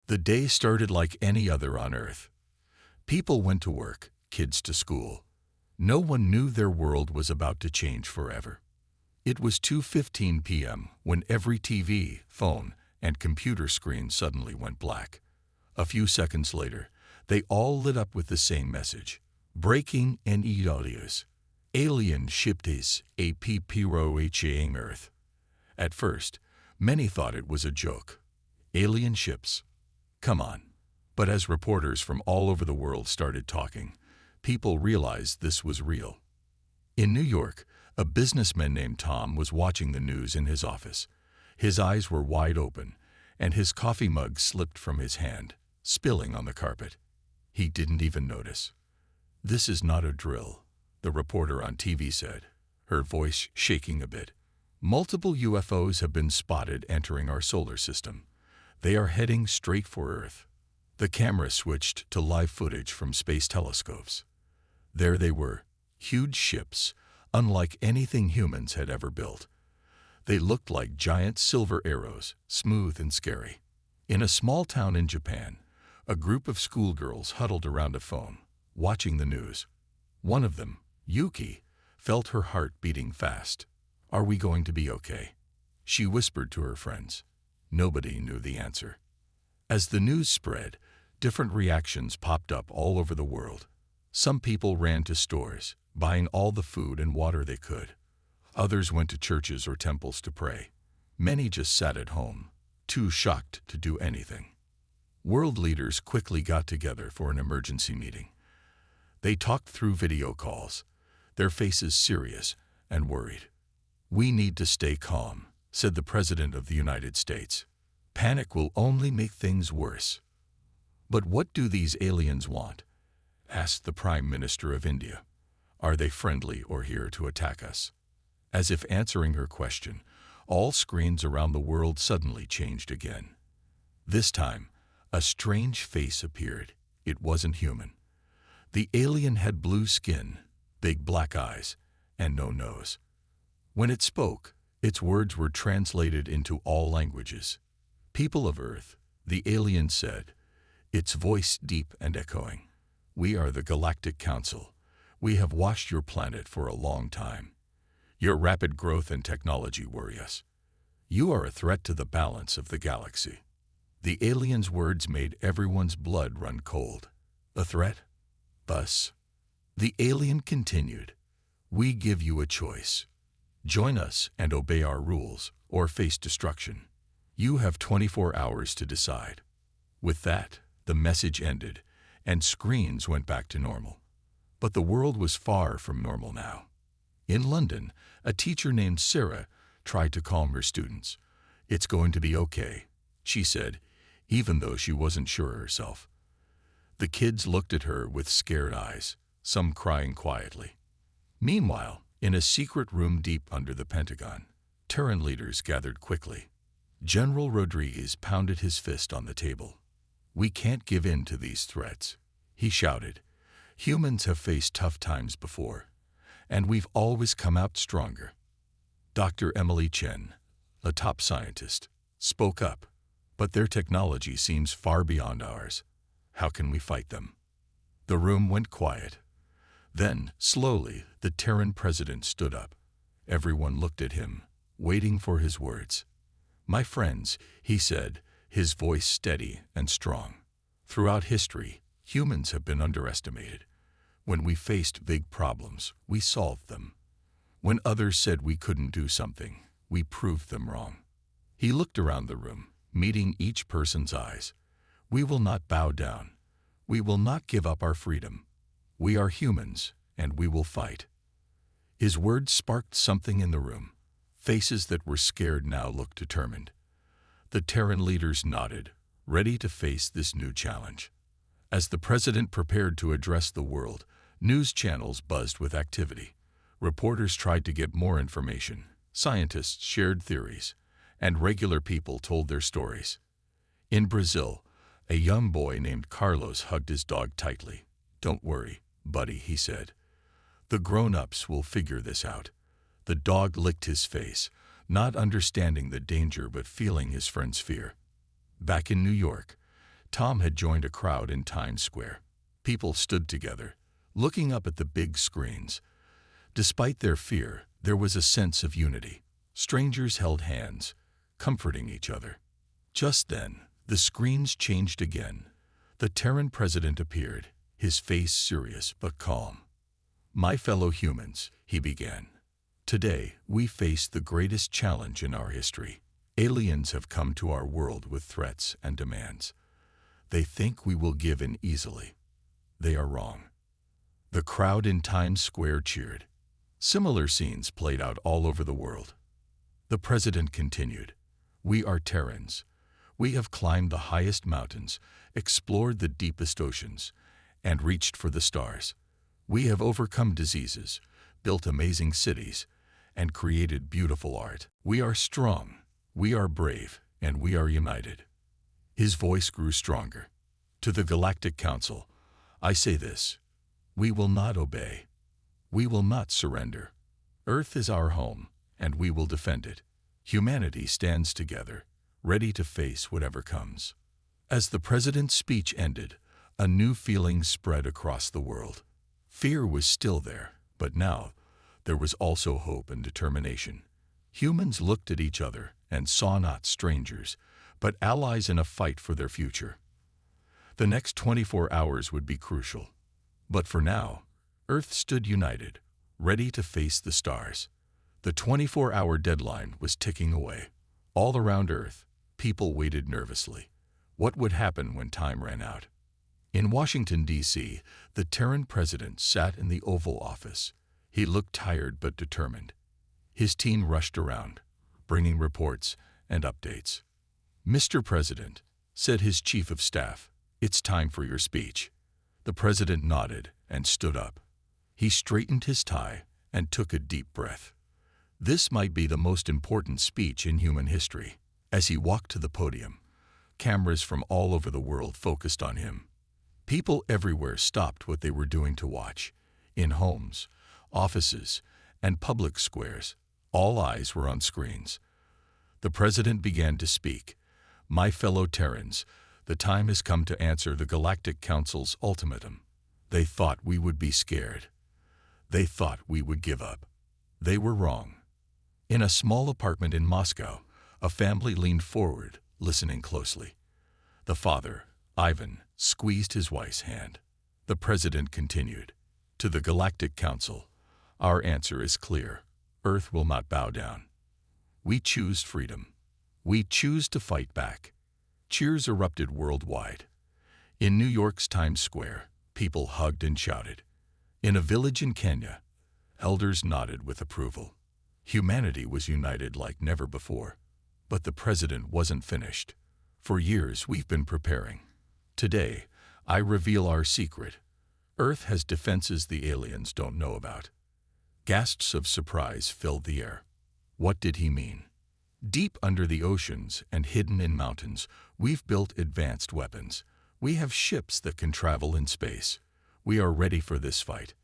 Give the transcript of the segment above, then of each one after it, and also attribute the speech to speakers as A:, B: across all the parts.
A: The day started like any other on Earth. People went to work, kids to school. No one knew their world was about to change forever. It was 2:15 p.m. when every TV, phone, and computer screen suddenly went black. A few seconds later, they all lit up with the same message. Breaking news. Alien ships approaching Earth. At first, many thought it was a joke. Alien ships? Come on. But as reporters from all over the world started talking, people realized this was real. In New York, a businessman named Tom was watching the news in his office. His eyes were wide open, and his coffee mug slipped from his hand, spilling on the carpet. He didn't even notice. "This is not a drill," the reporter on TV said, her voice shaking a bit. "Multiple UFOs have been spotted entering our solar system. They are heading straight for Earth." The camera switched to live footage from space telescopes. There they were, huge ships, unlike anything humans had ever built. They looked like giant silver arrows, smooth and scary. In a small town in Japan, a group of schoolgirls huddled around a phone, watching the news. One of them, Yuki, felt her heart beating fast. "Are we going to be okay?" she whispered to her friends. Nobody knew the answer. As the news spread, different reactions popped up all over the world. Some people ran to stores, buying all the food and water they could. Others went to churches or temples to pray. Many just sat at home, too shocked to do anything. World leaders quickly got together for an emergency meeting. They talked through video calls, their faces serious and worried. "We need to stay calm," said the President of the United States. "Panic will only make things worse." "But what do these aliens want?" asked the Prime Minister of India. "Are they friendly or here to attack us?" As if answering her question, all screens around the world suddenly changed again. This time, a strange face appeared. It wasn't human. The alien had blue skin, big black eyes, and no nose. When it spoke, its words were translated into all languages. "People of Earth," the alien said, its voice deep and echoing, "we are the Galactic Council. We have watched your planet for a long time. Your rapid growth and technology worry us. You are a threat to the balance of the galaxy." The alien's words made everyone's blood run cold. "A threat? Us?" The alien continued, "We give you a choice. Join us and obey our rules, or face destruction. You have 24 hours to decide." With that, the message ended, and screens went back to normal. But the world was far from normal now. In London, a teacher named Sarah tried to calm her students. "It's going to be okay," she said, even though she wasn't sure herself. The kids looked at her with scared eyes, some crying quietly. Meanwhile, in a secret room deep under the Pentagon, Terran leaders gathered quickly. General Rodriguez pounded his fist on the table. "We can't give in to these threats," he shouted. "Humans have faced tough times before, and we've always come out stronger." Dr. Emily Chen, a top scientist, spoke up. "But their technology seems far beyond ours. How can we fight them?" The room went quiet. Then, slowly, the Terran president stood up. Everyone looked at him, waiting for his words. "My friends," he said, his voice steady and strong. "Throughout history, humans have been underestimated. When we faced big problems, we solved them. When others said we couldn't do something, we proved them wrong." He looked around the room, meeting each person's eyes. "We will not bow down. We will not give up our freedom. We are humans, and we will fight." His words sparked something in the room. Faces that were scared now looked determined. The Terran leaders nodded, ready to face this new challenge. As the president prepared to address the world, news channels buzzed with activity. Reporters tried to get more information, scientists shared theories, and regular people told their stories. In Brazil, a young boy named Carlos hugged his dog tightly. "Don't worry, buddy," he said. "The grown-ups will figure this out." The dog licked his face, not understanding the danger but feeling his friend's fear. Back in New York, Tom had joined a crowd in Times Square. People stood together, looking up at the big screens. Despite their fear, there was a sense of unity. Strangers held hands, comforting each other. Just then, the screens changed again. The Terran president appeared, his face serious but calm. "My fellow humans," he began. "Today, we face the greatest challenge in our history. Aliens have come to our world with threats and demands. They think we will give in easily. They are wrong." The crowd in Times Square cheered. Similar scenes played out all over the world. The president continued, "We are Terrans. We have climbed the highest mountains, explored the deepest oceans, and reached for the stars. We have overcome diseases, built amazing cities, and created beautiful art. We are strong, we are brave, and we are united." His voice grew stronger. "To the Galactic Council, I say this: we will not obey. We will not surrender. Earth is our home, and we will defend it. Humanity stands together, ready to face whatever comes." As the president's speech ended, a new feeling spread across the world. Fear was still there, but now there was also hope and determination. Humans looked at each other and saw not strangers, but allies in a fight for their future. The next 24 hours would be crucial. But for now, Earth stood united, ready to face the stars. The 24-hour deadline was ticking away. All around Earth, people waited nervously. What would happen when time ran out? In Washington, D.C., the Terran president sat in the Oval Office. He looked tired but determined. His team rushed around, bringing reports and updates. "Mr. President," said his chief of staff, "it's time for your speech." The president nodded and stood up. He straightened his tie and took a deep breath. This might be the most important speech in human history. As he walked to the podium, cameras from all over the world focused on him. People everywhere stopped what they were doing to watch. In homes, offices, and public squares, all eyes were on screens. The president began to speak. "My fellow Terrans, the time has come to answer the Galactic Council's ultimatum. They thought we would be scared. They thought we would give up. They were wrong." In a small apartment in Moscow, a family leaned forward, listening closely. The father, Ivan, squeezed his wife's hand. The president continued, "To the Galactic Council, our answer is clear. Earth will not bow down. We choose freedom. We choose to fight back." Cheers erupted worldwide. In New York's Times Square, people hugged and shouted. In a village in Kenya, elders nodded with approval. Humanity was united like never before. But the president wasn't finished. "For years we've been preparing. Today, I reveal our secret. Earth has defenses the aliens don't know about." Gasps of surprise filled the air. What did he mean? "Deep under the oceans and hidden in mountains, we've built advanced weapons. We have ships that can travel in space. We are ready for this fight."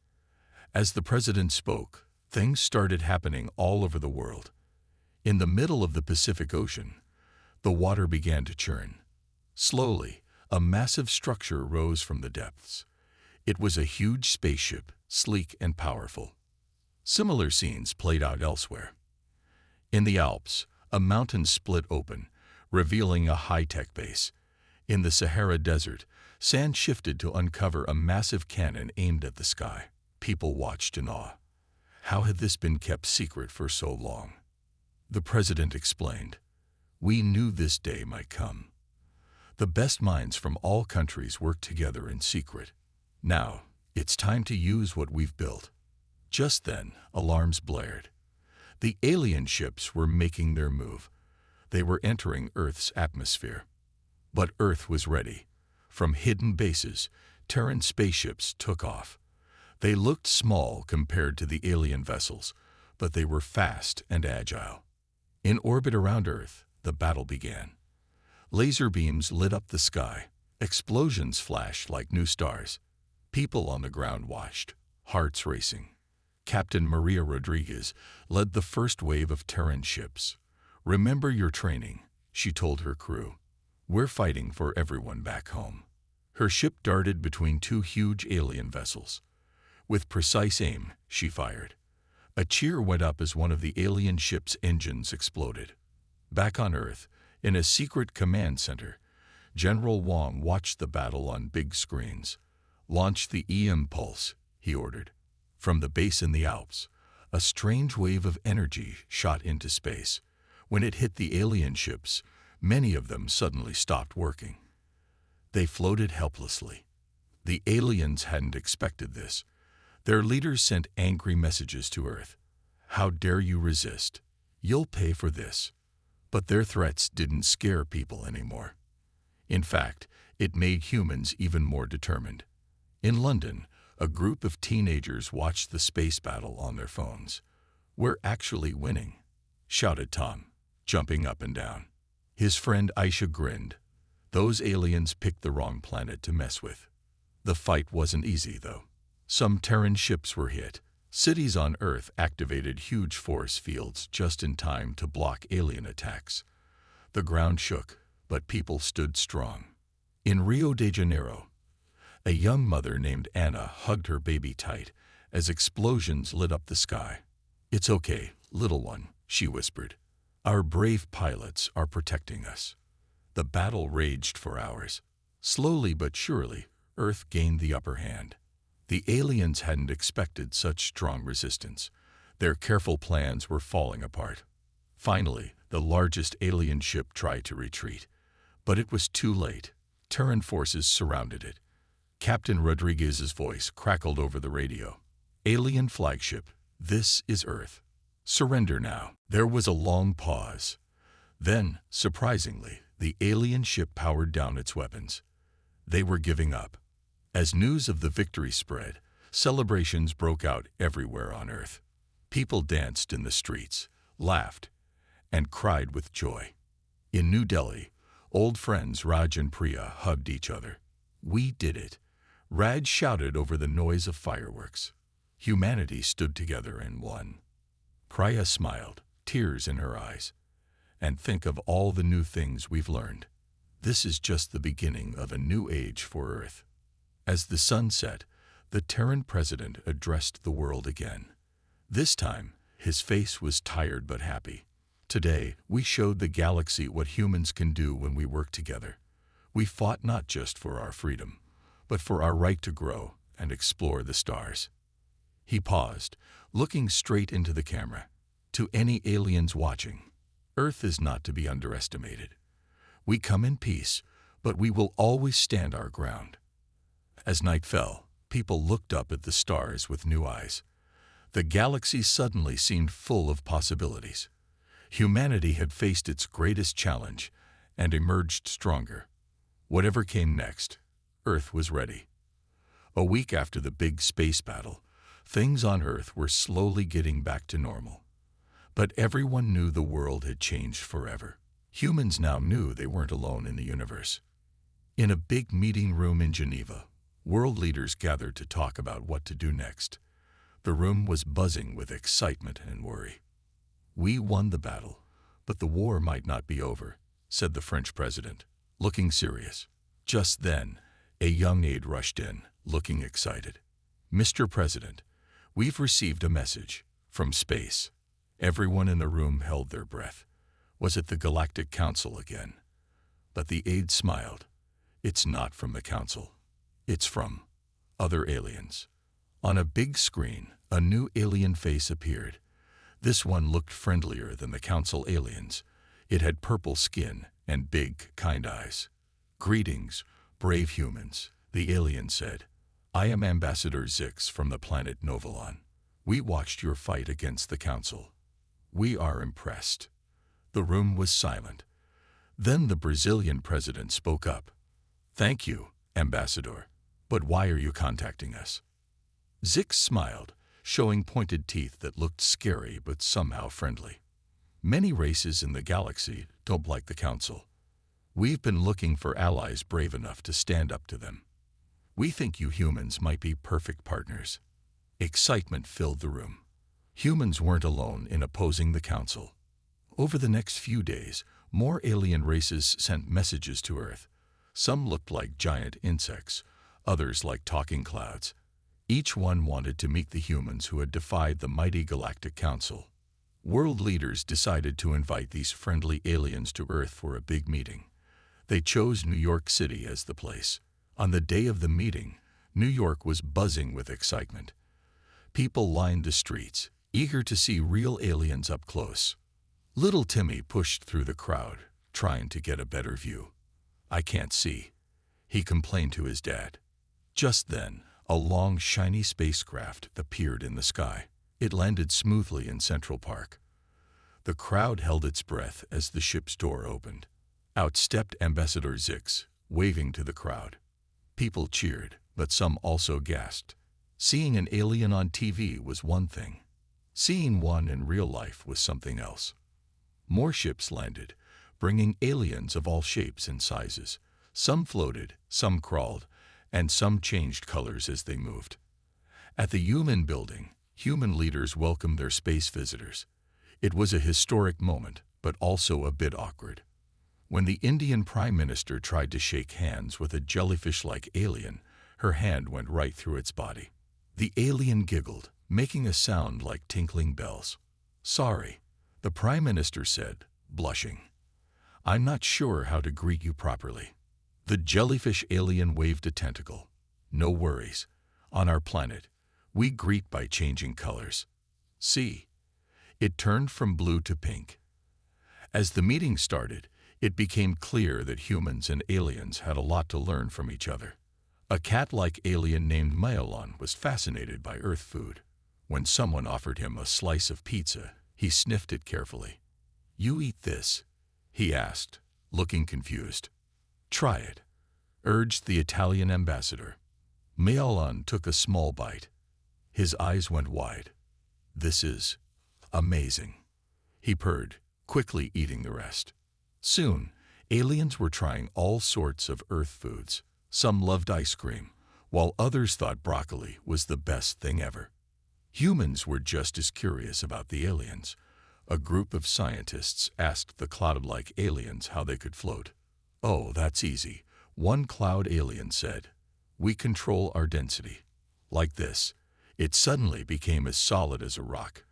A: As the president spoke, things started happening all over the world. In the middle of the Pacific Ocean, the water began to churn. Slowly, a massive structure rose from the depths. It was a huge spaceship, sleek and powerful. Similar scenes played out elsewhere. In the Alps, a mountain split open, revealing a high-tech base. In the Sahara Desert, sand shifted to uncover a massive cannon aimed at the sky. People watched in awe. How had this been kept secret for so long? The president explained, "We knew this day might come. The best minds from all countries worked together in secret. Now, it's time to use what we've built." Just then, alarms blared. The alien ships were making their move. They were entering Earth's atmosphere. But Earth was ready. From hidden bases, Terran spaceships took off. They looked small compared to the alien vessels, but they were fast and agile. In orbit around Earth, the battle began. Laser beams lit up the sky. Explosions flashed like new stars. People on the ground watched, hearts racing. Captain Maria Rodriguez led the first wave of Terran ships. "Remember your training," she told her crew. We're fighting for everyone back home." Her ship darted between two huge alien vessels. With precise aim, she fired. A cheer went up as one of the alien ship's engines exploded. Back on Earth, in a secret command center, General Wong watched the battle on big screens. "Launch the EM pulse," he ordered. From the base in the Alps, a strange wave of energy shot into space. When it hit the alien ships, many of them suddenly stopped working. They floated helplessly. The aliens hadn't expected this. Their leaders sent angry messages to Earth. "How dare you resist? You'll pay for this." But their threats didn't scare people anymore. In fact, it made humans even more determined. In London, a group of teenagers watched the space battle on their phones. "We're actually winning," shouted Tom, jumping up and down. His friend Aisha grinned. Those aliens picked the wrong planet to mess with. The fight wasn't easy, though. Some Terran ships were hit. Cities on Earth activated huge force fields just in time to block alien attacks. The ground shook, but people stood strong. In Rio de Janeiro, a young mother named Anna hugged her baby tight as explosions lit up the sky. "It's okay, little one," she whispered. "Our brave pilots are protecting us." The battle raged for hours. Slowly but surely, Earth gained the upper hand. The aliens hadn't expected such strong resistance. Their careful plans were falling apart. Finally, the largest alien ship tried to retreat. But it was too late. Terran forces surrounded it. Captain Rodriguez's voice crackled over the radio. "Alien flagship, this is Earth. Surrender now." There was a long pause. Then, surprisingly, the alien ship powered down its weapons. They were giving up. As news of the victory spread, celebrations broke out everywhere on Earth. People danced in the streets, laughed, and cried with joy. In New Delhi, old friends Raj and Priya hugged each other. "We did it," Raj shouted over the noise of fireworks. Humanity stood together and won. Priya smiled, tears in her eyes. "And think of all the new things we've learned. This is just the beginning of a new age for Earth." As the sun set, the Terran president addressed the world again. This time, his face was tired but happy. "Today, we showed the galaxy what humans can do when we work together. We fought not just for our freedom, but for our right to grow and explore the stars." He paused, looking straight into the camera. "To any aliens watching, Earth is not to be underestimated. We come in peace, but we will always stand our ground." As night fell, people looked up at the stars with new eyes. The galaxy suddenly seemed full of possibilities. Humanity had faced its greatest challenge and emerged stronger. Whatever came next, Earth was ready. A week after the big space battle, things on Earth were slowly getting back to normal. But everyone knew the world had changed forever. Humans now knew they weren't alone in the universe. In a big meeting room in Geneva, world leaders gathered to talk about what to do next. The room was buzzing with excitement and worry. "We won the battle, but the war might not be over," said the French president, looking serious. Just then, a young aide rushed in, looking excited. "Mr. President, we've received a message from space." Everyone in the room held their breath. Was it the Galactic Council again? But the aide smiled. "It's not from the Council. It's from other aliens." On a big screen, a new alien face appeared. This one looked friendlier than the Council aliens. It had purple skin and big, kind eyes. "Greetings, brave humans," the alien said. "I am Ambassador Zix from the planet Novalon. We watched your fight against the Council. We are impressed." The room was silent. Then the Brazilian president spoke up. "Thank you, Ambassador. But why are you contacting us?" Zix smiled, showing pointed teeth that looked scary but somehow friendly. "Many races in the galaxy don't like the Council. We've been looking for allies brave enough to stand up to them. We think you humans might be perfect partners." Excitement filled the room. Humans weren't alone in opposing the Council. Over the next few days, More alien races sent messages to Earth. Some looked like giant insects, others like talking clouds. Each one wanted to meet the humans who had defied the mighty Galactic Council. World leaders decided to invite these friendly aliens to Earth for a big meeting. They chose New York City as the place. On the day of the meeting, New York was buzzing with excitement. People lined the streets, eager to see real aliens up close. Little Timmy pushed through the crowd, trying to get a better view. "I can't see," he complained to his dad. Just then, a long, shiny spacecraft appeared in the sky. It landed smoothly in Central Park. The crowd held its breath as the ship's door opened. Out stepped Ambassador Zix, waving to the crowd. People cheered, but some also gasped. Seeing an alien on TV was one thing. Seeing one in real life was something else. More ships landed, bringing aliens of all shapes and sizes. Some floated, some crawled, and some changed colors as they moved. At the UN building, human leaders welcomed their space visitors. It was a historic moment, but also a bit awkward. When the Indian Prime Minister tried to shake hands with a jellyfish-like alien, her hand went right through its body. The alien giggled, making a sound like tinkling bells. "Sorry," the Prime Minister said, blushing. "I'm not sure how to greet you properly." The jellyfish alien waved a tentacle. "No worries. On our planet, we greet by changing colors. See?" It turned from blue to pink. As the meeting started, it became clear that humans and aliens had a lot to learn from each other. A cat-like alien named Myelon was fascinated by Earth food. When someone offered him a slice of pizza, he sniffed it carefully. "You eat this?" he asked, looking confused. "Try it," urged the Italian ambassador. Myelon took a small bite. His eyes went wide. "This is amazing," he purred, quickly eating the rest. Soon, aliens were trying all sorts of Earth foods. Some loved ice cream, while others thought broccoli was the best thing ever. Humans were just as curious about the aliens. A group of scientists asked the cloud-like aliens how they could float. "Oh, that's easy," one cloud alien said. "We control our density." Like this, it suddenly became as solid as a rock,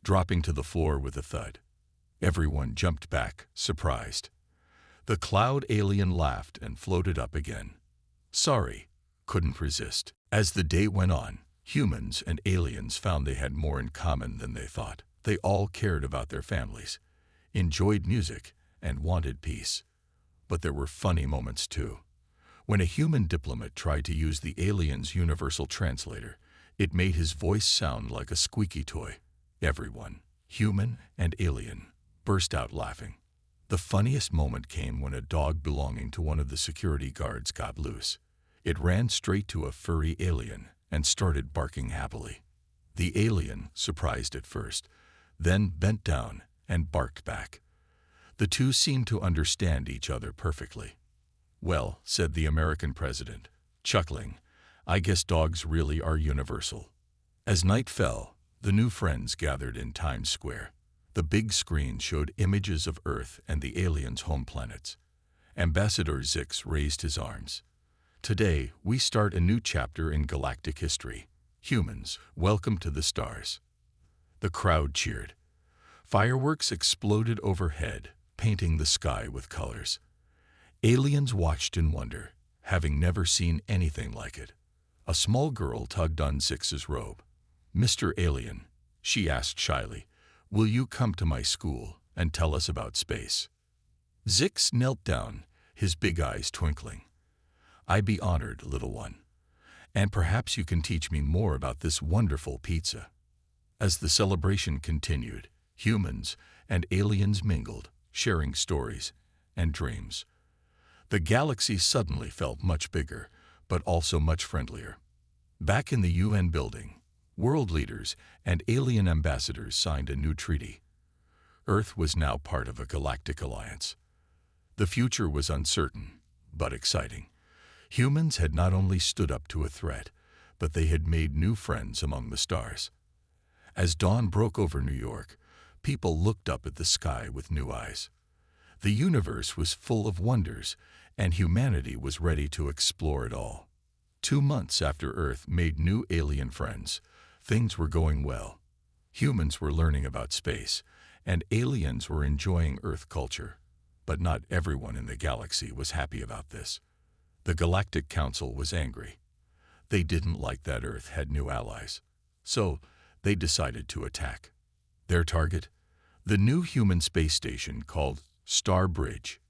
A: dropping to the floor with a thud. Everyone jumped back, surprised. The cloud alien laughed and floated up again. "Sorry, couldn't resist." As the day went on, humans and aliens found they had more in common than they thought. They all cared about their families, enjoyed music, and wanted peace. But there were funny moments too. When a human diplomat tried to use the alien's universal translator, it made his voice sound like a squeaky toy. Everyone, human and alien, burst out laughing. The funniest moment came when a dog belonging to one of the security guards got loose. It ran straight to a furry alien and started barking happily. The alien, surprised at first, then bent down and barked back. The two seemed to understand each other perfectly. "Well," said the American president, chuckling, "I guess dogs really are universal." As night fell, the new friends gathered in Times Square. The big screen showed images of Earth and the aliens' home planets. Ambassador Zix raised his arms. "Today, we start a new chapter in galactic history. Humans, welcome to the stars." The crowd cheered. Fireworks exploded overhead, painting the sky with colors. Aliens watched in wonder, having never seen anything like it. A small girl tugged on Zix's robe. "Mr. Alien," she asked shyly, "will you come to my school and tell us about space?" Zix knelt down, his big eyes twinkling. "I'd be honored, little one. And perhaps you can teach me more about this wonderful pizza." As the celebration continued, humans and aliens mingled, sharing stories and dreams. The galaxy suddenly felt much bigger, but also much friendlier. Back in the UN building, world leaders and alien ambassadors signed a new treaty. Earth was now part of a galactic alliance. The future was uncertain, but exciting. Humans had not only stood up to a threat, but they had made new friends among the stars. As dawn broke over New York, people looked up at the sky with new eyes. The universe was full of wonders, and humanity was ready to explore it all. 2 months after Earth made new alien friends, things were going well. Humans were learning about space, and aliens were enjoying Earth culture. But not everyone in the galaxy was happy about this. The Galactic Council was angry. They didn't like that Earth had new allies. So, they decided to attack. Their target? The new human space station called Star Bridge.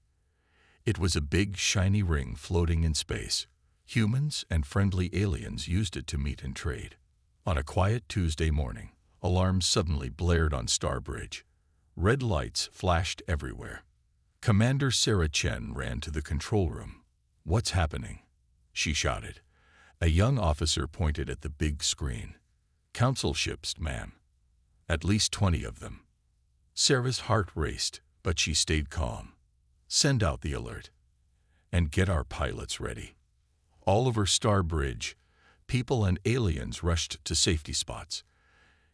A: It was a big, shiny ring floating in space. Humans and friendly aliens used it to meet and trade. On a quiet Tuesday morning, alarms suddenly blared on Star Bridge. Red lights flashed everywhere. Commander Sarah Chen ran to the control room. "What's happening?" she shouted. A young officer pointed at the big screen. "Council ships, ma'am. At least 20 of them." Sarah's heart raced, but she stayed calm. "Send out the alert. And get our pilots ready." All over Star Bridge, people and aliens rushed to safety spots.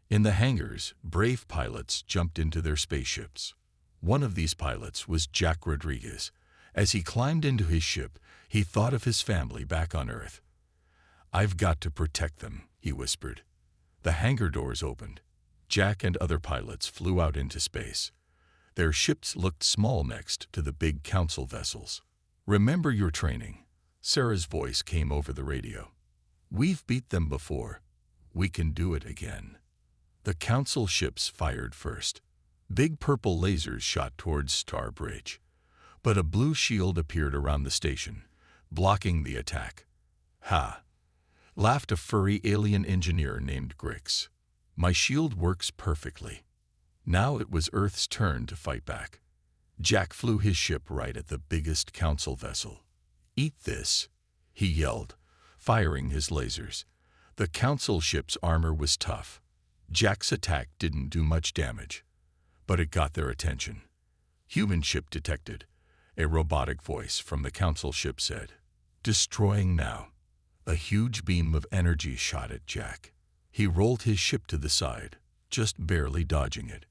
A: In the hangars, brave pilots jumped into their spaceships. One of these pilots was Jack Rodriguez. As he climbed into his ship, he thought of his family back on Earth. "I've got to protect them," he whispered. The hangar doors opened. Jack and other pilots flew out into space. Their ships looked small next to the big council vessels. "Remember your training," Sarah's voice came over the radio. "We've beat them before. We can do it again." The council ships fired first. Big purple lasers shot towards Star Bridge. But a blue shield appeared around the station, blocking the attack. "Ha!" laughed a furry alien engineer named Grix. "My shield works perfectly." Now it was Earth's turn to fight back. Jack flew his ship right at the biggest council vessel. "Eat this," he yelled, firing his lasers. The council ship's armor was tough. Jack's attack didn't do much damage, but it got their attention. "Human ship detected," a robotic voice from the council ship said. "Destroying now." A huge beam of energy shot at Jack. He rolled his ship to the side, just barely dodging it.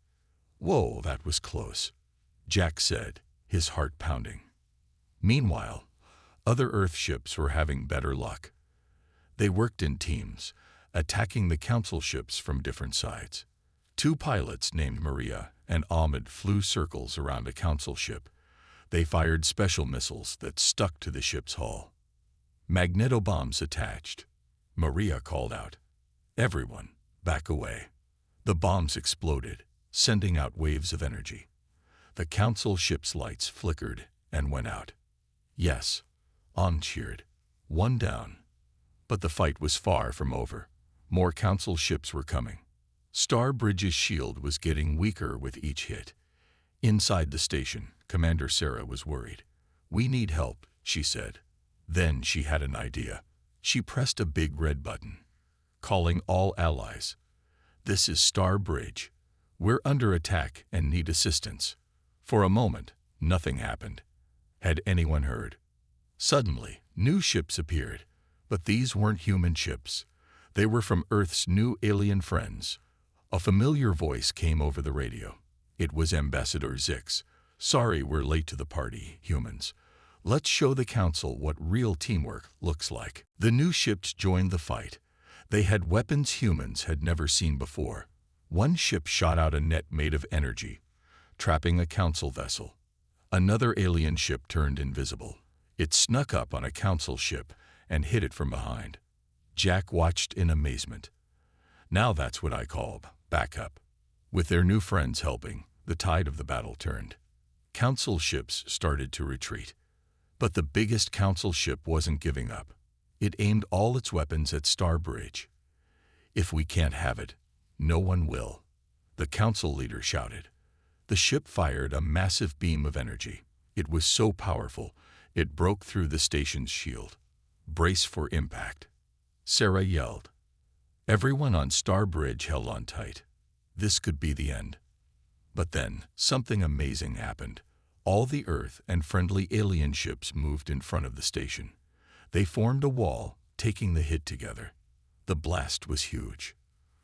A: "Whoa, that was close," Jack said, his heart pounding. Meanwhile, other Earth ships were having better luck. They worked in teams, attacking the council ships from different sides. 2 pilots named Maria and Ahmed flew circles around a council ship. They fired special missiles that stuck to the ship's hull. Magneto-bombs attached. Maria called out, "Everyone, back away." The bombs exploded, sending out waves of energy. The council ship's lights flickered and went out. "Yes," Ahmed cheered. "One down." But the fight was far from over. More council ships were coming. Star Bridge's shield was getting weaker with each hit. Inside the station, Commander Sarah was worried. "We need help," she said. Then she had an idea. She pressed a big red button, calling all allies. "This is Star Bridge. We're under attack and need assistance." For a moment, nothing happened. Had anyone heard? Suddenly, new ships appeared, but these weren't human ships. They were from Earth's new alien friends. A familiar voice came over the radio. It was Ambassador Zix. "Sorry we're late to the party, humans. Let's show the council what real teamwork looks like." The new ships joined the fight. They had weapons humans had never seen before. One ship shot out a net made of energy, trapping a council vessel. Another alien ship turned invisible. It snuck up on a council ship and hit it from behind. Jack watched in amazement. Now that's what I call backup. With their new friends helping, the tide of the battle turned. Council ships started to retreat. But the biggest council ship wasn't giving up. It aimed all its weapons at Star Bridge. "If we can't have it, no one will," the council leader shouted. The ship fired a massive beam of energy. It was so powerful, it broke through the station's shield. "Brace for impact," Sarah yelled. Everyone on Star Bridge held on tight. This could be the end. But then, something amazing happened. All the Earth and friendly alien ships moved in front of the station. They formed a wall, taking the hit together. The blast was huge.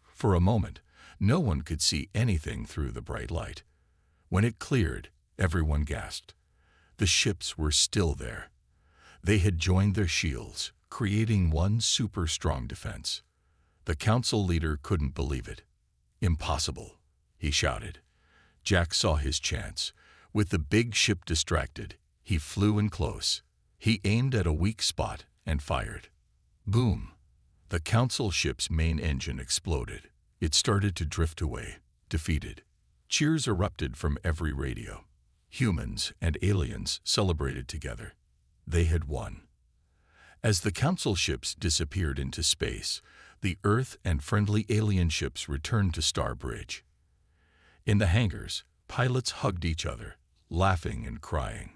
A: For a moment, no one could see anything through the bright light. When it cleared, Everyone gasped. The ships were still there. They had joined their shields, creating one super strong defense. The council leader couldn't believe it. Impossible, he shouted. Jack saw his chance. With the big ship distracted, he flew in close. He aimed at a weak spot and fired. Boom! The council ship's main engine exploded. It started to drift away, defeated. Cheers erupted from every radio. Humans and aliens celebrated together. They had won. As the council ships disappeared into space, the Earth and friendly alien ships returned to Starbridge. In the hangars, pilots hugged each other, laughing and crying.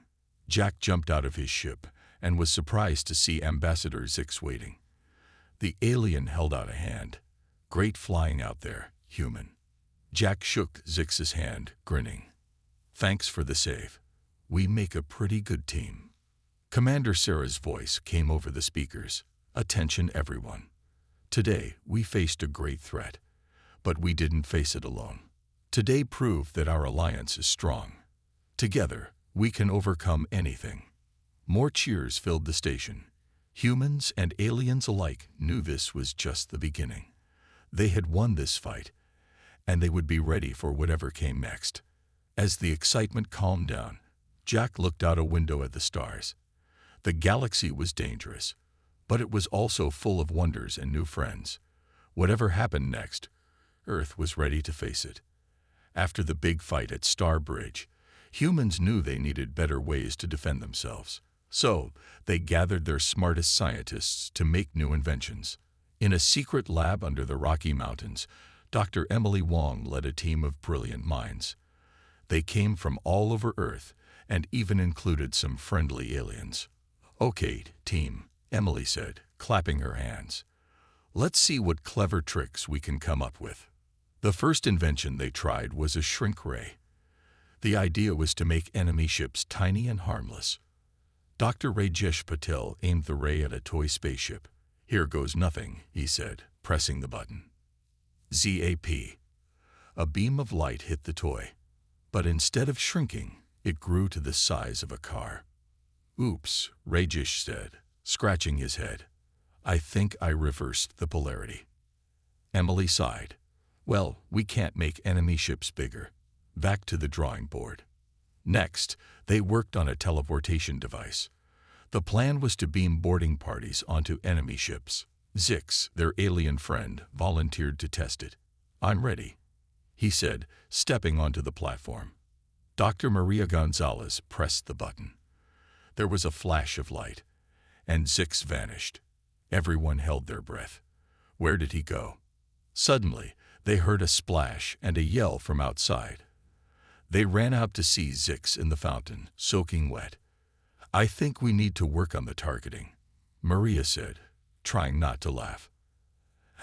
A: Jack jumped out of his ship and was surprised to see Ambassador Zix waiting. The alien held out a hand. Great flying out there, human. Jack shook Zix's hand, grinning. Thanks for the save. We make a pretty good team. Commander Sarah's voice came over the speakers. Attention everyone. Today we faced a great threat, but we didn't face it alone. Today proved that our alliance is strong. Together, we can overcome anything. More cheers filled the station. Humans and aliens alike knew this was just the beginning. They had won this fight, and they would be ready for whatever came next. As the excitement calmed down, Jack looked out a window at the stars. The galaxy was dangerous, but it was also full of wonders and new friends. Whatever happened next, Earth was ready to face it. After the big fight at Starbridge, humans knew they needed better ways to defend themselves. So, they gathered their smartest scientists to make new inventions. In a secret lab under the Rocky Mountains, Dr. Emily Wong led a team of brilliant minds. They came from all over Earth and even included some friendly aliens. Okay, team, Emily said, clapping her hands. Let's see what clever tricks we can come up with. The first invention they tried was a shrink ray. The idea was to make enemy ships tiny and harmless. Dr. Rajesh Patel aimed the ray at a toy spaceship. Here goes nothing, he said, pressing the button. ZAP. A beam of light hit the toy, but instead of shrinking, it grew to the size of a car. Oops, Rajesh said, scratching his head. I think I reversed the polarity. Emily sighed. Well, we can't make enemy ships bigger. Back to the drawing board. Next, they worked on a teleportation device. The plan was to beam boarding parties onto enemy ships. Zix, their alien friend, volunteered to test it. I'm ready, he said, stepping onto the platform. Dr. Maria Gonzalez pressed the button. There was a flash of light, and Zix vanished. Everyone held their breath. Where did he go? Suddenly, they heard a splash and a yell from outside. They ran out to see Zix in the fountain, soaking wet. I think we need to work on the targeting, Maria said, trying not to laugh.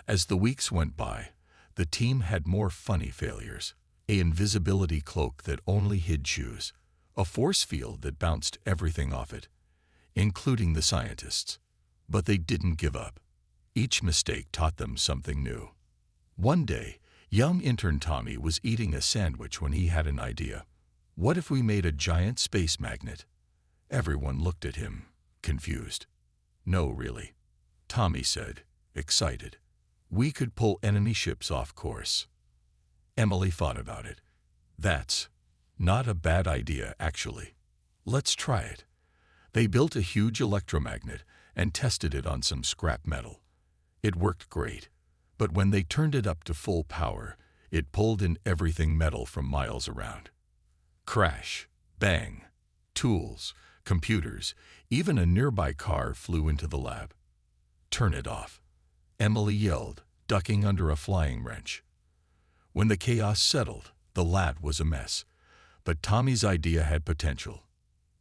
A: As the weeks went by, the team had more funny failures. An invisibility cloak that only hid shoes, a force field that bounced everything off it, including the scientists. But they didn't give up. Each mistake taught them something new. One day, young intern Tommy was eating a sandwich when he had an idea. What if we made a giant space magnet? Everyone looked at him, confused. No, really, Tommy said, excited. We could pull enemy ships off course. Emily thought about it. That's not a bad idea, actually. Let's try it. They built a huge electromagnet and tested it on some scrap metal. It worked great, but when they turned it up to full power, it pulled in everything metal from miles around. Crash, bang, tools, computers, even a nearby car flew into the lab. Turn it off, Emily yelled, ducking under a flying wrench. When the chaos settled, the lab was a mess, but Tommy's idea had potential.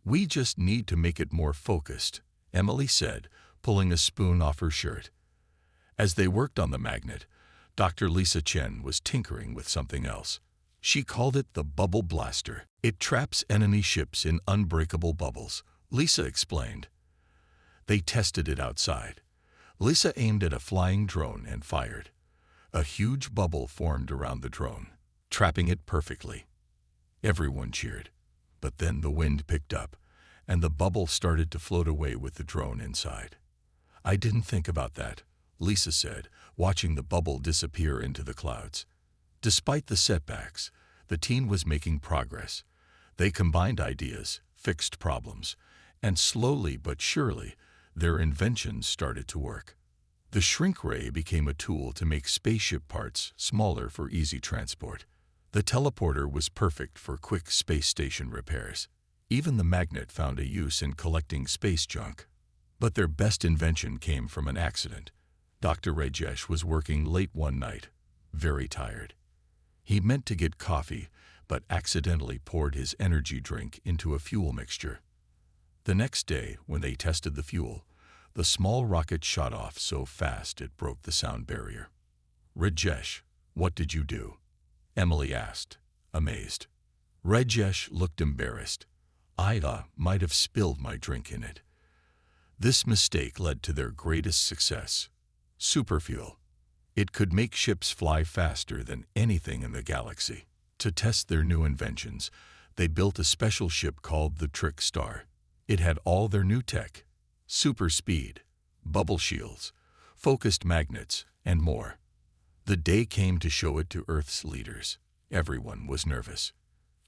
A: We just need to make it more focused, Emily said, pulling a spoon off her shirt. As they worked on the magnet, Dr. Lisa Chen was tinkering with something else. She called it the bubble blaster. It traps enemy ships in unbreakable bubbles, Lisa explained. They tested it outside. Lisa aimed at a flying drone and fired. A huge bubble formed around the drone, trapping it perfectly. Everyone cheered. But then the wind picked up, and the bubble started to float away with the drone inside. "I didn't think about that," Lisa said, watching the bubble disappear into the clouds. Despite the setbacks, the team was making progress. They combined ideas, fixed problems, and slowly but surely, their inventions started to work. The shrink ray became a tool to make spaceship parts smaller for easy transport. The teleporter was perfect for quick space station repairs. Even the magnet found a use in collecting space junk. But their best invention came from an accident. Dr. Rajesh was working late one night, very tired. He meant to get coffee, but accidentally poured his energy drink into a fuel mixture. The next day, when they tested the fuel, the small rocket shot off so fast it broke the sound barrier. "Rajesh, what did you do?" Emily asked, amazed. Rajesh looked embarrassed. "I might have spilled my drink in it." This mistake led to their greatest success, superfuel. It could make ships fly faster than anything in the galaxy. To test their new inventions, they built a special ship called the Trick Star. It had all their new tech: super speed, bubble shields, focused magnets, and more. The day came to show it to Earth's leaders. Everyone was nervous.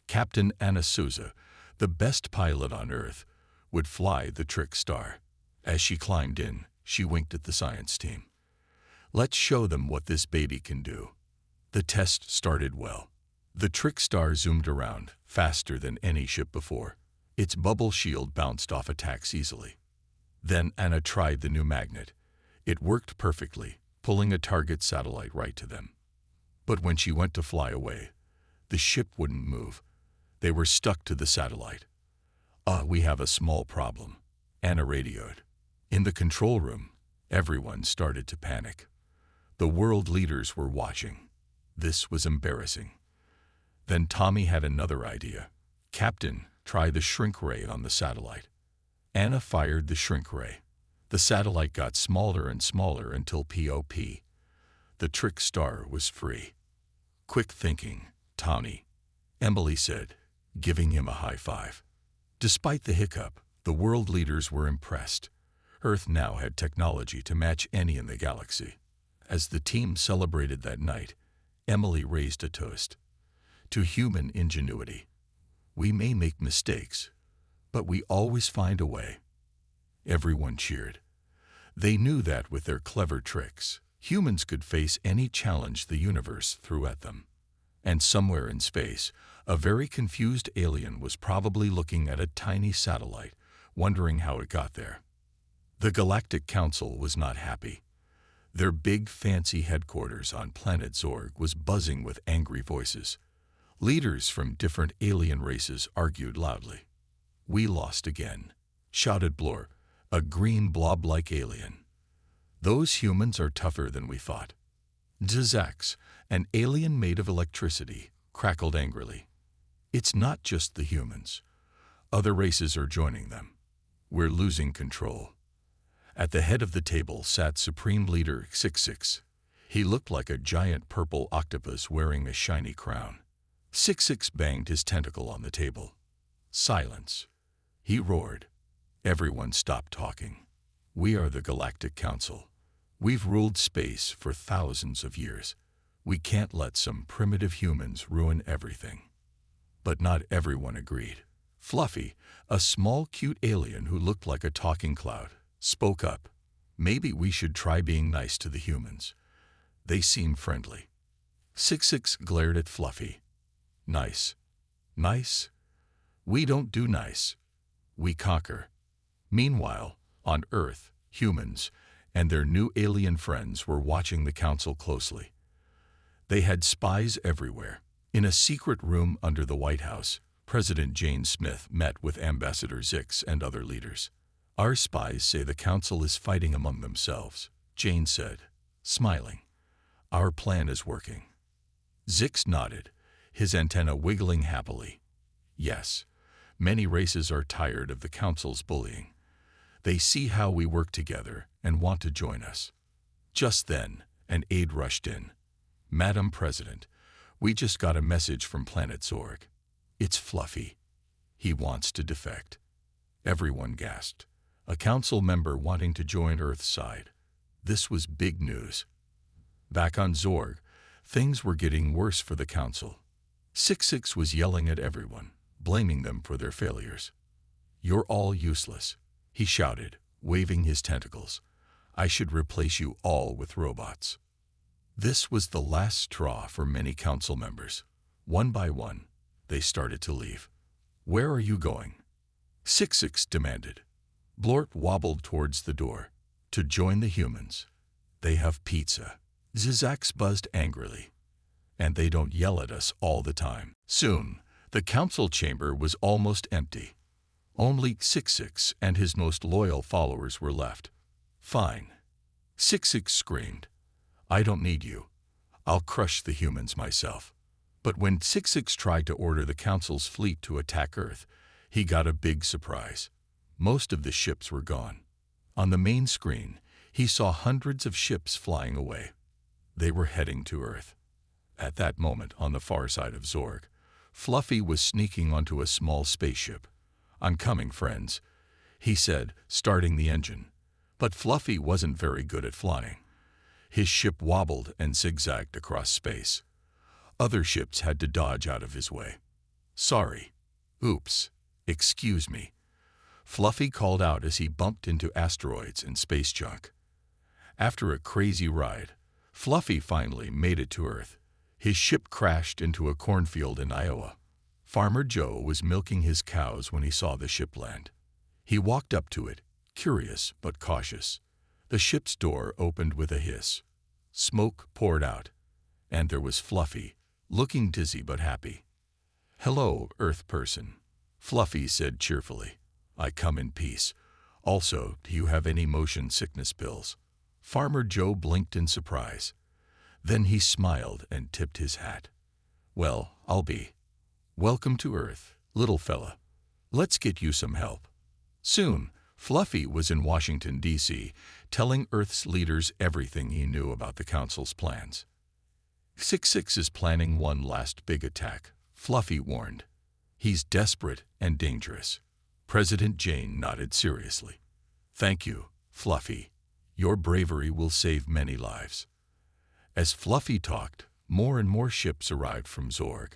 A: Captain Anna Souza, the best pilot on Earth, would fly the Trick Star. As she climbed in, she winked at the science team. "Let's show them what this baby can do." The test started well. The Trick Star zoomed around, faster than any ship before. Its bubble shield bounced off attacks easily. Then Anna tried the new magnet. It worked perfectly, pulling a target satellite right to them. But when she went to fly away, the ship wouldn't move. They were stuck to the satellite. We have a small problem," Anna radioed. In the control room, everyone started to panic. The world leaders were watching. This was embarrassing. Then Tommy had another idea. "Captain, try the shrink ray on the satellite." Anna fired the shrink ray. The satellite got smaller and smaller until POP. The Trick Star was free. "Quick thinking, Tommy," Emily said, giving him a high five. Despite the hiccup, the world leaders were impressed. Earth now had technology to match any in the galaxy. As the team celebrated that night, Emily raised a toast. "To human ingenuity. We may make mistakes, but we always find a way." Everyone cheered. They knew that with their clever tricks, humans could face any challenge the universe threw at them. And somewhere in space, a very confused alien was probably looking at a tiny satellite, wondering how it got there. The Galactic Council was not happy. Their big, fancy headquarters on planet Zorg was buzzing with angry voices. Leaders from different alien races argued loudly. "We lost again," shouted Blor, a green blob-like alien. "Those humans are tougher than we thought." Dzax, an alien made of electricity, crackled angrily. "It's not just the humans. Other races are joining them. We're losing control." At the head of the table sat Supreme Leader 66. He looked like a giant purple octopus wearing a shiny crown. 66 banged his tentacle on the table. "Silence," he roared. Everyone stopped talking. "We are the Galactic Council. We've ruled space for thousands of years. We can't let some primitive humans ruin everything." But not everyone agreed. Fluffy, a small cute alien who looked like a talking cloud, spoke up. "Maybe we should try being nice to the humans. They seem friendly." 66 glared at Fluffy. "Nice? Nice? We don't do nice. We conquer." Meanwhile, on Earth, humans and their new alien friends were watching the council closely. They had spies everywhere. In a secret room under the White House, President Jane Smith met with Ambassador Zix and other leaders. "Our spies say the council is fighting among themselves," Jane said, smiling. "Our plan is working." Zix nodded, his antenna wiggling happily. "Yes, many races are tired of the council's bullying. They see how we work together and want to join us." Just then, an aide rushed in. "Madam President, we just got a message from planet Zorg. It's Fluffy." He wants to defect. Everyone gasped. A council member wanting to join Earth's side. This was big news. Back on Zorg, things were getting worse for the council. 66 was yelling at everyone, blaming them for their failures. "You're all useless," he shouted, waving his tentacles. "I should replace you all with robots." This was the last straw for many council members. One by one, they started to leave. "Where are you going?" 66 demanded. Blort wobbled towards the door. "To join the humans. They have pizza." Zizax buzzed angrily. "And they don't yell at us all the time." Soon, the council chamber was almost empty. Only 66 and his most loyal followers were left. "Fine," 66 screamed. "I don't need you. I'll crush the humans myself." But when 66 tried to order the council's fleet to attack Earth, he got a big surprise. Most of the ships were gone. On the main screen, he saw hundreds of ships flying away. They were heading to Earth. At that moment, on the far side of Zorg, Fluffy was sneaking onto a small spaceship. "I'm coming, friends," he said, starting the engine. But Fluffy wasn't very good at flying. His ship wobbled and zigzagged across space. Other ships had to dodge out of his way. "Sorry. Oops. Excuse me," Fluffy called out as he bumped into asteroids and space junk. After a crazy ride, Fluffy finally made it to Earth. His ship crashed into a cornfield in Iowa. Farmer Joe was milking his cows when he saw the ship land. He walked up to it, curious but cautious. The ship's door opened with a hiss. Smoke poured out, and there was Fluffy, looking dizzy but happy. "Hello, Earth person," Fluffy said cheerfully. "I come in peace. Also, do you have any motion sickness pills?" Farmer Joe blinked in surprise. Then he smiled and tipped his hat. "Well, I'll be. Welcome to Earth, little fella. Let's get you some help." Soon, Fluffy was in Washington, D.C., telling Earth's leaders everything he knew about the Council's plans. 66 is planning one last big attack, Fluffy warned. "He's desperate and dangerous." President Jane nodded seriously. "Thank you, Fluffy. Your bravery will save many lives." As Fluffy talked, more and more ships arrived from Zorg.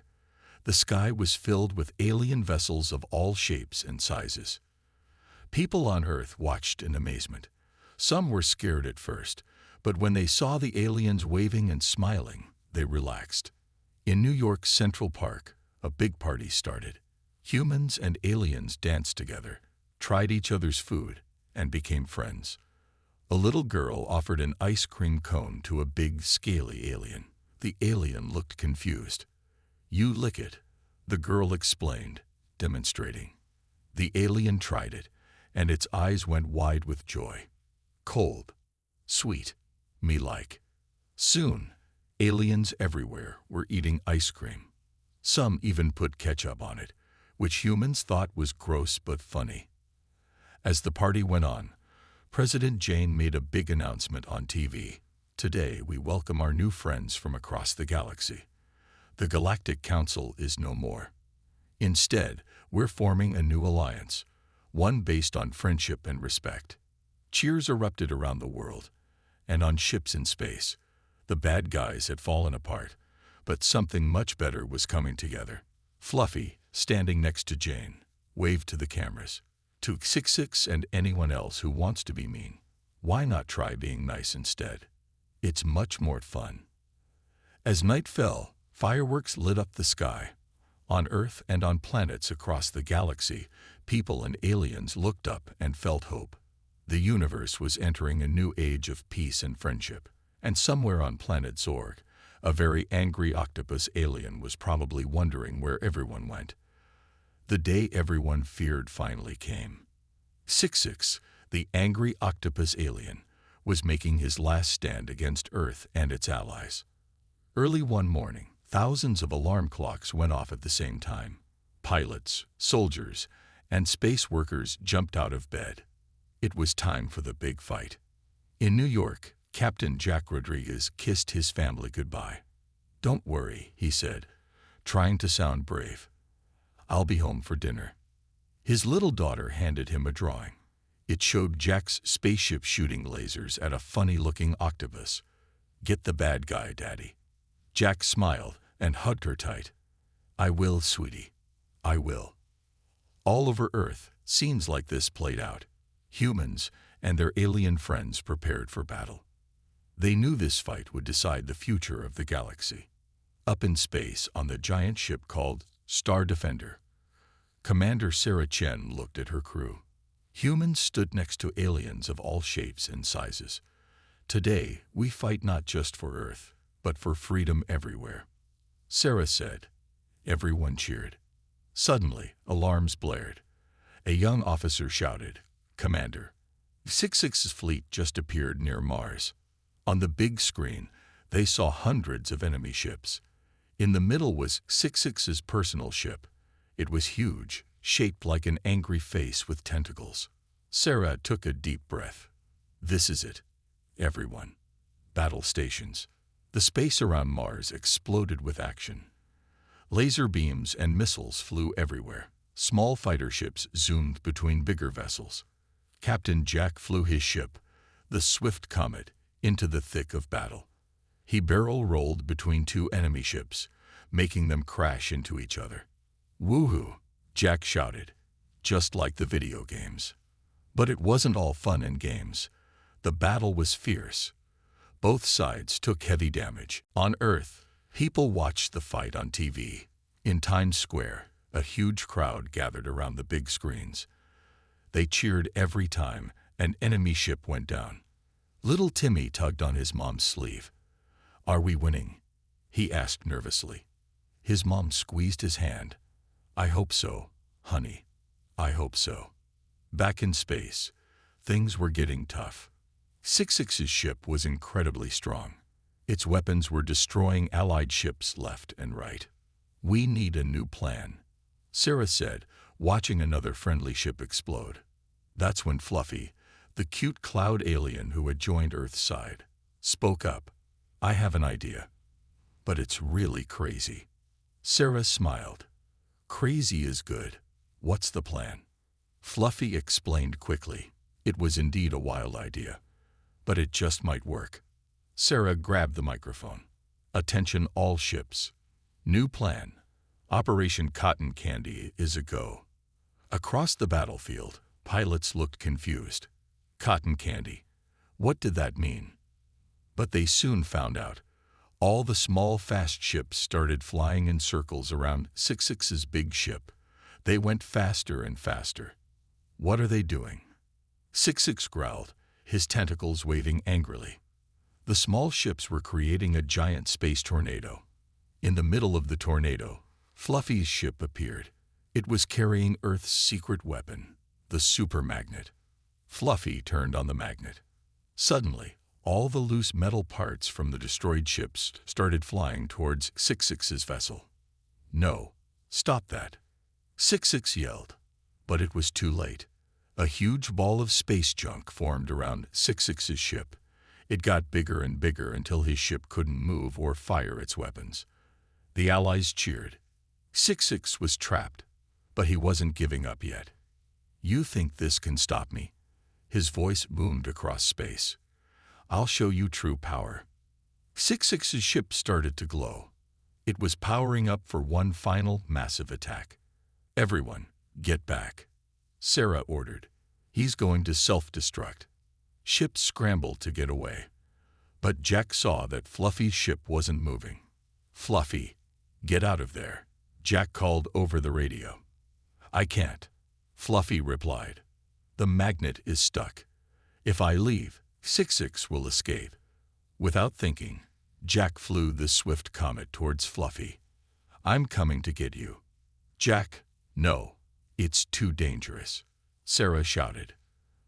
A: The sky was filled with alien vessels of all shapes and sizes. People on Earth watched in amazement. Some were scared at first, but when they saw the aliens waving and smiling, they relaxed. In New York's Central Park, a big party started. Humans and aliens danced together, tried each other's food, and became friends. A little girl offered an ice cream cone to a big, scaly alien. The alien looked confused. "You lick it," the girl explained, demonstrating. The alien tried it, and its eyes went wide with joy. "Cold. Sweet. Me like." Soon, aliens everywhere were eating ice cream. Some even put ketchup on it, which humans thought was gross but funny. As the party went on, President Jane made a big announcement on TV. "Today we welcome our new friends from across the galaxy. The Galactic Council is no more. Instead, we're forming a new alliance, one based on friendship and respect." Cheers erupted around the world, and on ships in space. The bad guys had fallen apart, but something much better was coming together. Fluffy, standing next to Jane, waved to the cameras. "To 66 and anyone else who wants to be mean, why not try being nice instead? It's much more fun." As night fell, fireworks lit up the sky. On Earth and on planets across the galaxy, people and aliens looked up and felt hope. The universe was entering a new age of peace and friendship, and somewhere on planet Zorg, a very angry octopus alien was probably wondering where everyone went. The day everyone feared finally came. 66, the angry octopus alien, was making his last stand against Earth and its allies. Early one morning, thousands of alarm clocks went off at the same time. Pilots, soldiers, and space workers jumped out of bed. It was time for the big fight. In New York, Captain Jack Rodriguez kissed his family goodbye. "Don't worry," he said, trying to sound brave. "I'll be home for dinner." His little daughter handed him a drawing. It showed Jack's spaceship shooting lasers at a funny-looking octopus. "Get the bad guy, Daddy." Jack smiled and hugged her tight. "I will, sweetie. I will." All over Earth, scenes like this played out. Humans and their alien friends prepared for battle. They knew this fight would decide the future of the galaxy. Up in space on the giant ship called Star Defender, Commander Sarah Chen looked at her crew. Humans stood next to aliens of all shapes and sizes. "Today, we fight not just for Earth, but for freedom everywhere," Sarah said. Everyone cheered. Suddenly, alarms blared. A young officer shouted, "Commander, 66's fleet just appeared near Mars." On the big screen, they saw hundreds of enemy ships. In the middle was 66's personal ship. It was huge, shaped like an angry face with tentacles. Sarah took a deep breath. "This is it. Everyone." Battle stations. The space around Mars exploded with action. Laser beams and missiles flew everywhere. Small fighter ships zoomed between bigger vessels. Captain Jack flew his ship, the Swift Comet, into the thick of battle. He barrel-rolled between two enemy ships, making them crash into each other. "Woohoo!" Jack shouted, just like the video games. But it wasn't all fun and games. The battle was fierce. Both sides took heavy damage. On Earth, people watched the fight on TV. In Times Square, a huge crowd gathered around the big screens. They cheered every time an enemy ship went down. Little Timmy tugged on his mom's sleeve. "Are we winning?" he asked nervously. His mom squeezed his hand. "I hope so, honey. I hope so." Back in space, things were getting tough. 66's ship was incredibly strong. Its weapons were destroying Allied ships left and right. "We need a new plan," Sarah said, watching another friendly ship explode. That's when Fluffy, the cute cloud alien who had joined Earth's side, spoke up. "I have an idea. But it's really crazy." Sarah smiled. "Crazy is good. What's the plan?" Fluffy explained quickly. It was indeed a wild idea, but it just might work. Sarah grabbed the microphone. "Attention all ships. New plan. Operation Cotton Candy is a go." Across the battlefield, pilots looked confused. Cotton candy. What did that mean? But they soon found out. All the small, fast ships started flying in circles around 66's big ship. They went faster and faster. "What are they doing?" 66 growled, his tentacles waving angrily. The small ships were creating a giant space tornado. In the middle of the tornado, Fluffy's ship appeared. It was carrying Earth's secret weapon, the super magnet. Fluffy turned on the magnet. Suddenly, all the loose metal parts from the destroyed ships started flying towards 66's vessel. "No, stop that," 66 yelled. But it was too late. A huge ball of space junk formed around 66's ship. It got bigger and bigger until his ship couldn't move or fire its weapons. The Allies cheered. 66 was trapped, but he wasn't giving up yet. "You think this can stop me?" His voice boomed across space. "I'll show you true power." 66's ship started to glow. It was powering up for one final massive attack. "Everyone, get back," Sarah ordered. "He's going to self-destruct." Ships scrambled to get away. But Jack saw that Fluffy's ship wasn't moving. "Fluffy, get out of there," Jack called over the radio. "I can't," Fluffy replied. "The magnet is stuck. If I leave, 66 will escape." Without thinking, Jack flew the Swift Comet towards Fluffy. "I'm coming to get you." "Jack, no, it's too dangerous," Sarah shouted.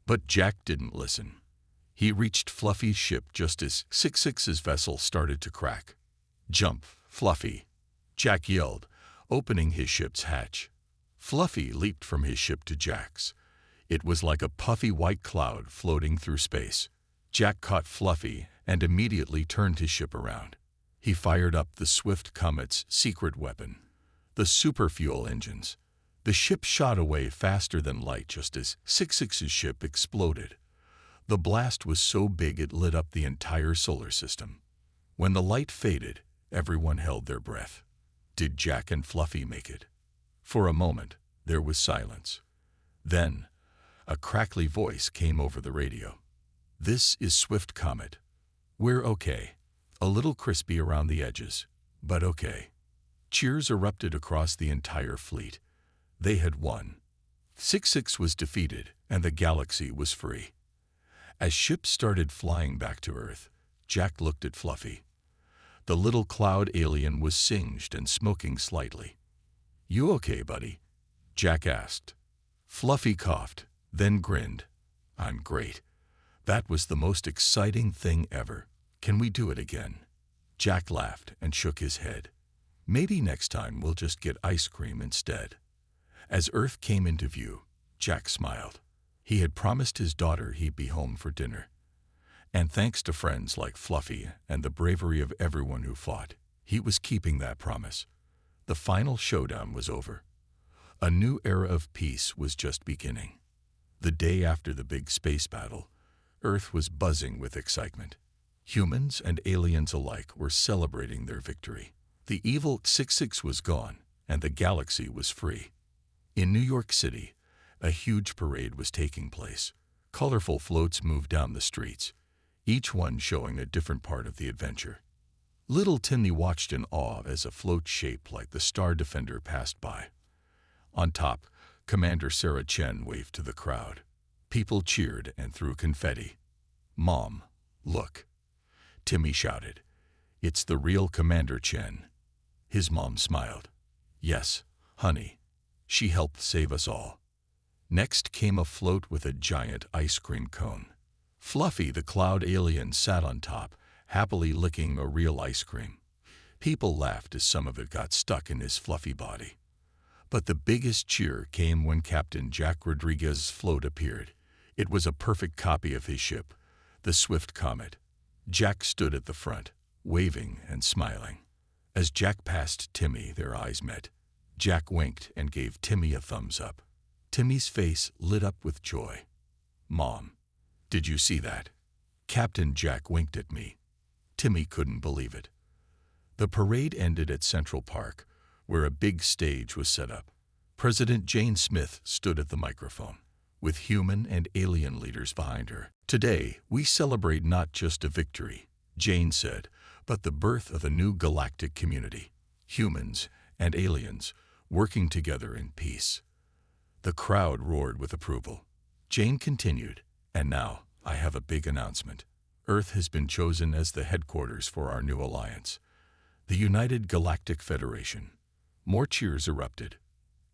A: But Jack didn't listen. He reached Fluffy's ship just as 66's vessel started to crack. "Jump, Fluffy," Jack yelled, opening his ship's hatch. Fluffy leaped from his ship to Jack's. It was like a puffy white cloud floating through space. Jack caught Fluffy and immediately turned his ship around. He fired up the Swift Comet's secret weapon, the super fuel engines. The ship shot away faster than light just as 66's ship exploded. The blast was so big it lit up the entire solar system. When the light faded, everyone held their breath. Did Jack and Fluffy make it? For a moment, there was silence. Then, a crackly voice came over the radio. "This is Swift Comet. We're okay. A little crispy around the edges, but okay." Cheers erupted across the entire fleet. They had won. 66 was defeated, and the galaxy was free. As ships started flying back to Earth, Jack looked at Fluffy. The little cloud alien was singed and smoking slightly. "You okay, buddy?" Jack asked. Fluffy coughed, then grinned. "I'm great. That was the most exciting thing ever. Can we do it again?" Jack laughed and shook his head. "Maybe next time we'll just get ice cream instead." As Earth came into view, Jack smiled. He had promised his daughter he'd be home for dinner. And thanks to friends like Fluffy and the bravery of everyone who fought, he was keeping that promise. The final showdown was over. A new era of peace was just beginning. The day after the big space battle, Earth was buzzing with excitement. Humans and aliens alike were celebrating their victory. The evil 66 was gone, and the galaxy was free. In New York City, a huge parade was taking place. Colorful floats moved down the streets, each one showing a different part of the adventure. Little Timmy watched in awe as a float shaped like the Star Defender passed by. On top, Commander Sarah Chen waved to the crowd. People cheered and threw confetti. "Mom, look!" Timmy shouted. "It's the real Commander Chen." His mom smiled. "Yes, honey. She helped save us all." Next came a float with a giant ice cream cone. Fluffy the cloud alien sat on top, happily licking a real ice cream. People laughed as some of it got stuck in his fluffy body. But the biggest cheer came when Captain Jack Rodriguez's float appeared. It was a perfect copy of his ship, the Swift Comet. Jack stood at the front, waving and smiling. As Jack passed Timmy, their eyes met. Jack winked and gave Timmy a thumbs up. Timmy's face lit up with joy. "Mom, did you see that?" Captain Jack winked at me. Timmy couldn't believe it. The parade ended at Central Park, where a big stage was set up. President Jane Smith stood at the microphone, with human and alien leaders behind her. "Today, we celebrate not just a victory," Jane said, "but the birth of a new galactic community, humans and aliens working together in peace." The crowd roared with approval. Jane continued, "And now, I have a big announcement. Earth has been chosen as the headquarters for our new alliance, the United Galactic Federation." More cheers erupted.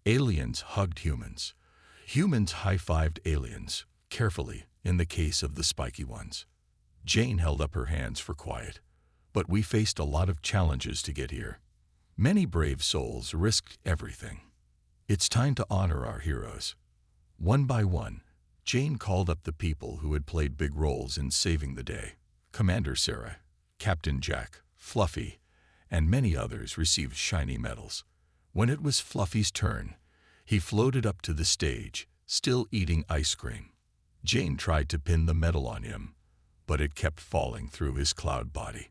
A: Aliens hugged humans. Humans high-fived aliens, carefully, in the case of the spiky ones. Jane held up her hands for quiet. "But we faced a lot of challenges to get here. Many brave souls risked everything. It's time to honor our heroes." One by one, Jane called up the people who had played big roles in saving the day. Commander Sarah, Captain Jack, Fluffy, and many others received shiny medals. When it was Fluffy's turn, he floated up to the stage, still eating ice cream. Jane tried to pin the medal on him, but it kept falling through his cloud body.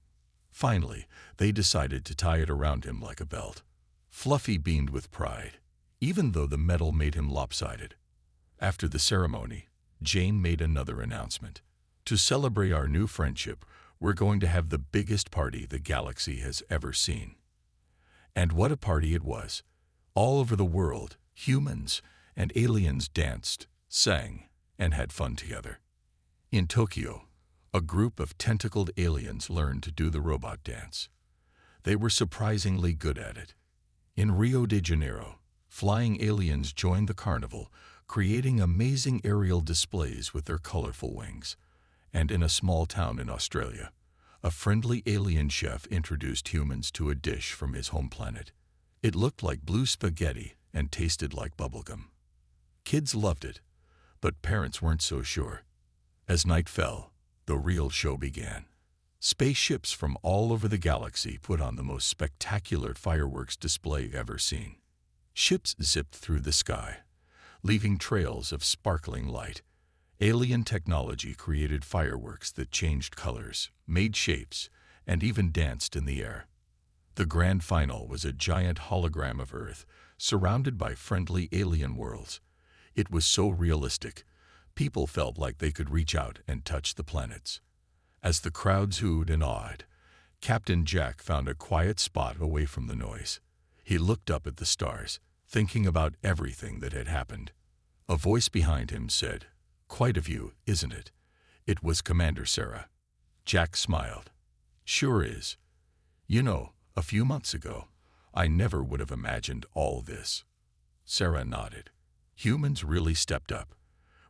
A: Finally, they decided to tie it around him like a belt. Fluffy beamed with pride, even though the medal made him lopsided. After the ceremony, Jane made another announcement. "To celebrate our new friendship, we're going to have the biggest party the galaxy has ever seen." And what a party it was. All over the world, humans and aliens danced, sang, and had fun together. In Tokyo, a group of tentacled aliens learned to do the robot dance. They were surprisingly good at it. In Rio de Janeiro, flying aliens joined the carnival, creating amazing aerial displays with their colorful wings. And in a small town in Australia, a friendly alien chef introduced humans to a dish from his home planet. It looked like blue spaghetti and tasted like bubblegum. Kids loved it, but parents weren't so sure. As night fell, the real show began. Spaceships from all over the galaxy put on the most spectacular fireworks display ever seen. Ships zipped through the sky, leaving trails of sparkling light. Alien technology created fireworks that changed colors, made shapes, and even danced in the air. The grand final was a giant hologram of Earth, surrounded by friendly alien worlds. It was so realistic, people felt like they could reach out and touch the planets. As the crowds hooted and awed, Captain Jack found a quiet spot away from the noise. He looked up at the stars, thinking about everything that had happened. A voice behind him said, "Quite a view, isn't it?" It was Commander Sarah. Jack smiled. "Sure is. You know, a few months ago, I never would have imagined all this." Sarah nodded. "Humans really stepped up.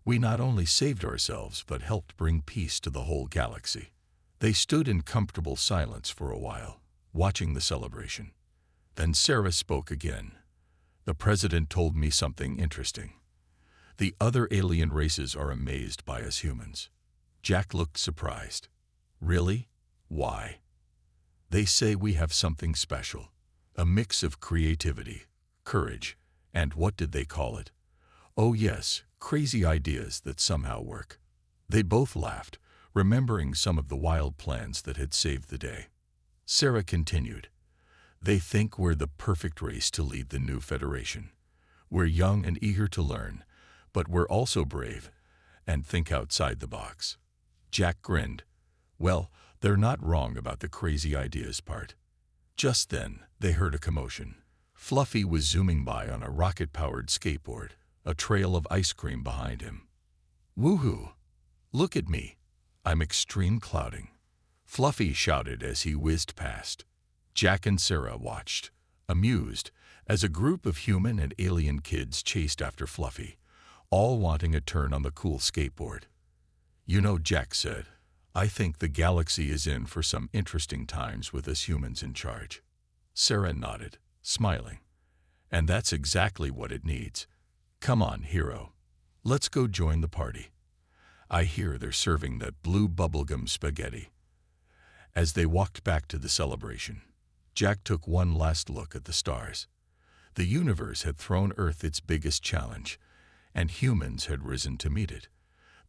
A: We not only saved ourselves but helped bring peace to the whole galaxy." They stood in comfortable silence for a while, watching the celebration. Then Sarah spoke again. "The President told me something interesting. The other alien races are amazed by us humans." Jack looked surprised. "Really? Why?" "They say we have something special. A mix of creativity, courage, and what did they call it? Oh yes, crazy ideas that somehow work." They both laughed, remembering some of the wild plans that had saved the day. Sarah continued, "They think we're the perfect race to lead the new Federation. We're young and eager to learn, but we're also brave and think outside the box." Jack grinned. "Well, they're not wrong about the crazy ideas part." Just then, they heard a commotion. Fluffy was zooming by on a rocket-powered skateboard, a trail of ice cream behind him. "Woohoo! Look at me! I'm extreme clouding," Fluffy shouted as he whizzed past. Jack and Sarah watched, amused, as a group of human and alien kids chased after Fluffy, all wanting a turn on the cool skateboard. "You know," Jack said, "I think the galaxy is in for some interesting times with us humans in charge." Sarah nodded, smiling. "And that's exactly what it needs. Come on, hero. Let's go join the party. I hear they're serving that blue bubblegum spaghetti." As they walked back to the celebration, Jack took one last look at the stars. The universe had thrown Earth its biggest challenge, and humans had risen to meet it.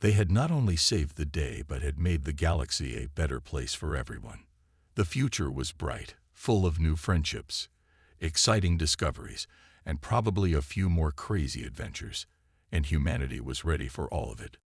A: They had not only saved the day but had made the galaxy a better place for everyone. The future was bright, full of new friendships, exciting discoveries, and probably a few more crazy adventures, and humanity was ready for all of it.